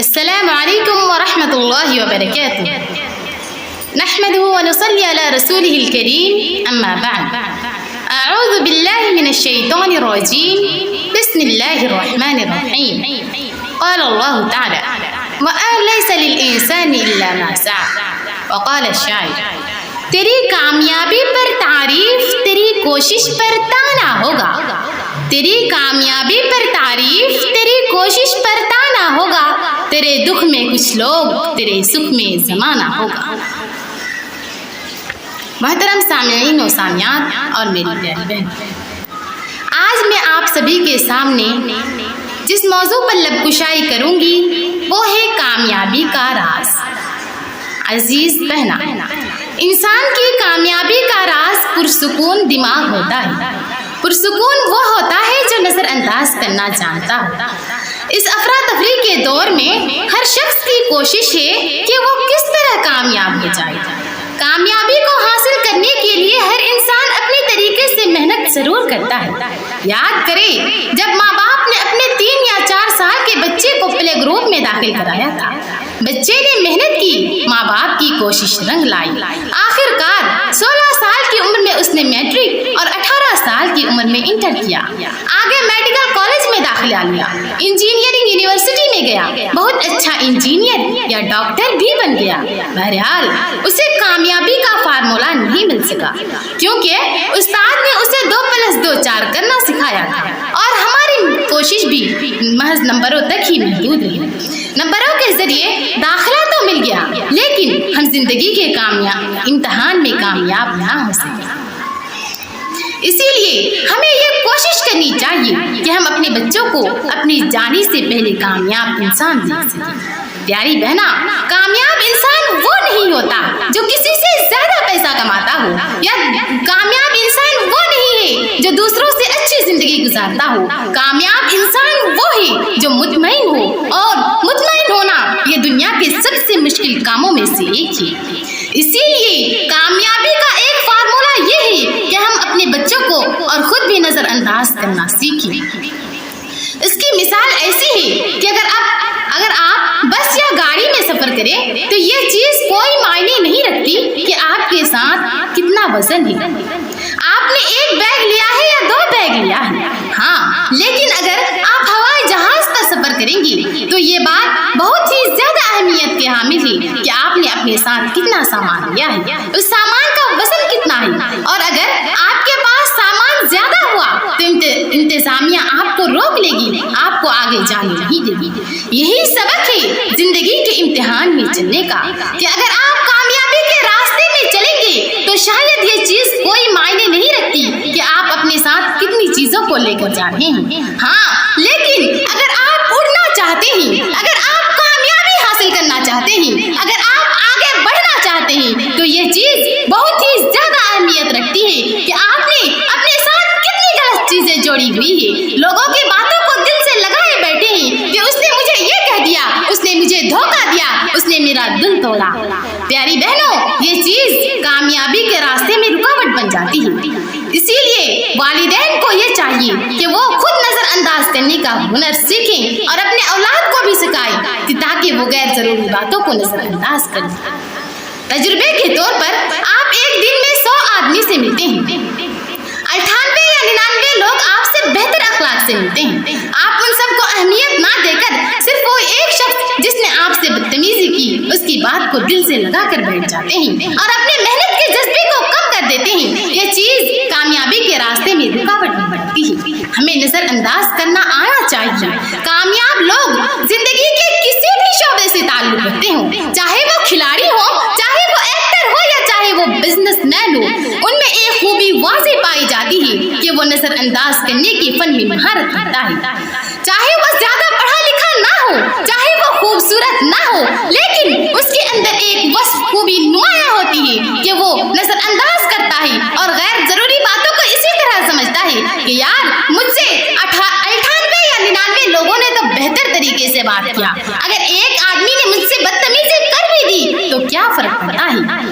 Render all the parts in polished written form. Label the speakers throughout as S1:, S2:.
S1: السلام علیکم ورحمۃ اللہ وبرکاتہ نحمده ونصلي على رسوله الكريم اما بعد اعوذ باللہ من الشیطان الرجیم بسم اللہ الرحمن الرحیم قال اللہ تعالی وَأَن لَيْسَ لِلْإِنسَانِ إِلَّا مَا سَعَى وقال الشاعر تیری کامیابی پر تعریف تیری کوشش پر تانا ہوگا، تیری کامیابی پر تعریف تیری کوشش پر تانا ہوگا، تیرے دکھ میں کچھ لوگ تیرے سکھ میں زمانہ ہوگا۔ محترم سامعین و سامعات اور میری پیاری بہن، آج میں آپ سبھی کے سامنے جس موضوع پر لب کشائی کروں گی وہ ہے کامیابی کا راز۔ عزیز بہنا، انسان کی کامیابی کا راز پرسکون دماغ ہوتا ہے۔ پرسکون وہ ہوتا ہے جو نظر انداز کرنا جانتا ہو۔ اس افراتفری کے دور میں ہر شخص کی کوشش ہے کہ وہ کس طرح کامیاب ہو جائے۔ کامیابی کو حاصل کرنے کے لیے ہر انسان اپنے طریقے سے محنت ضرور کرتا ہے۔ یاد کریں جب ماں باپ نے اپنے 3 یا 4 سال کے بچے کو پلے گروپ میں داخل کرایا تھا، بچے نے محنت کی، ماں باپ کی کوشش رنگ لائی۔ آخر کار 16 سال کی عمر میں اس نے میٹرک اور 18 سال کی عمر میں انٹر کیا، آگے میڈیکل کالج میں داخلہ لیا، انجینئرنگ یونیورسٹی میں گیا، بہت اچھا انجینئر یا ڈاکٹر بھی بن گیا۔ بہرحال اسے کامیابی کا فارمولا نہیں مل سکا، کیونکہ استاد نے اسے 2+2 4 کرنا سکھایا تھا، اور ہماری کوشش بھی محض نمبروں تک ہی محدود رہی۔ نمبروں کے ذریعے داخلہ تو مل گیا، لیکن ہم زندگی کے امتحان میں کامیاب نہ ہو سکے۔ اسی لیے ہمیں یہ کوشش کرنی چاہیے کہ ہم اپنے بچوں کو اپنی جانی سے پہلے کامیاب انسان بنا سکیں۔ پیاری بہنا، کامیاب انسان وہ نہیں ہوتا جو کسی سے زیادہ پیسہ کماتا ہو، یا کامیاب انسان وہ نہیں ہے جو دوسروں سے اچھی زندگی گزارتا ہو۔ کامیاب انسان وہ ہے جو مطمئن ہو، اور مطمئن ہونا یہ دنیا کے سب سے مشکل کاموں میں سے ایک ہے۔ اسی لیے کامیابی کا ایک فارمولا یہ ہے کہ ہم اپنے بچوں کو اور خود بھی نظر انداز کرنا سیکھیں۔ اس کی مثال ایسی ہے کہ اگر آپ بس یا گاڑی میں سفر کریں تو یہ چیز کوئی معنی نہیں رکھتی کہ آپ کے ساتھ کتنا وزن ہے، آپ نے 1 بیگ لیا ہے یا 2 بیگ لیا ہے۔ ہاں، لیکن اگر آپ ہوائی جہاز کا سفر کریں گی تو یہ بات بہت ہی زیادہ اہمیت کے حامل ہے کہ آپ نے اپنے ساتھ کتنا سامان لیا ہے، اس سامان کا وزن کتنا ہے، اور اگر آپ کے پاس سامان زیادہ ہوا تو انتظامیہ آپ کو روک لے گی، آپ کو آگے جانے نہیں دے گی۔ یہی سبق ہے زندگی کے امتحان میں چلنے کا، کہ اگر آپ کامیابی کے راستے میں چلیں گے تو شاید یہ چیز کوئی معنی نہیں رکھتی کہ آپ اپنے ساتھ کتنی چیزوں کو لے کر جا رہے ہیں۔ ہاں، لیکن اگر آپ اڑنا چاہتے ہیں، اگر آپ کامیابی حاصل کرنا چاہتے ہیں، اگر آپ آگے بڑھنا چاہتے ہیں تو یہ چیز بہت ہی زیادہ اہمیت رکھتی ہے کہ آپ نے اپنے ساتھ کتنی غلط چیزیں جوڑی ہوئی ہے، لوگوں کی باتوں کو دل سے لگائے بیٹھے ہیں کہ اس نے مجھے یہ کہہ دیا، اس نے مجھے دھوکہ دیا، اس نے میرا دل توڑا۔ پیاری بہنوں، یہ چیز کامیابی کے راستے میں رکاوٹ بن جاتی ہے۔ اسی لیے والدین کو یہ چاہیے کہ وہ خود نظر انداز کرنے کا ہنر سیکھیں اور اپنے اولاد کو بھی سکھائیں تاکہ وہ غیر ضروری باتوں کو نظر انداز کریں۔ تجربے کے طور پر آپ ایک دن میں 100 آدمی سے ملتے ہیں، 98 یا 99 لوگ آپ سے بہتر اخلاق سے ملتے ہیں۔ آپ ان سب کو اہمیت نہ دے کر صرف وہ ایک شخص جس نے آپ سے بدتمیزی کی، اس کی بات کو دل سے لگا کر بیٹھ جاتے ہیں اور اپنے محنت کے جذبے کو کم کر دیتے ہیں۔ یہ چیز کامیابی کے راستے میں رکاوٹ بنتی ہے۔ ہمیں نظر انداز کرنا آنا چاہیے۔ کامیاب لوگ زندگی کے کسی بھی شعبے سے تعلق رکھتے ہوں، چاہے وہ کھلاڑی ہو، چاہے وہ ایکٹر ہو، یا چاہے وہ بزنس مین ہو، ان میں ایک خوبی واضح پائی جاتی ہے کہ وہ نظر انداز کرنے کے فن میں مہارت رکھتا ہے۔ چاہے وہ زیادہ پڑھا لکھا نہ ہو، چاہے وہ خوبصورت نہ ہو، لیکن اس کے اندر ایک وصف خوبی نمایاں ہوتی ہے کہ وہ نظر انداز کرتا ہے اور غیر ضروری باتوں کو اسی طرح سمجھتا ہے کہ یار مجھ سے 98 یا 99 لوگوں نے تو بہتر طریقے سے بات کیا، اگر ایک آدمی نے مجھ سے بدتمیزی کر بھی دی تو کیا فرق پڑتا ہے۔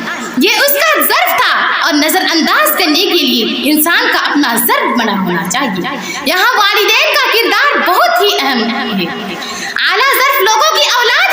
S1: یہ اس کا ظرف تھا، اور نظر انداز کرنے کے لیے انسان کا اپنا ظرف بنا ہونا چاہیے۔ یہاں والدین کا کردار بہت ہی اہم ہے۔ اعلیٰ ظرف لوگوں کی اولاد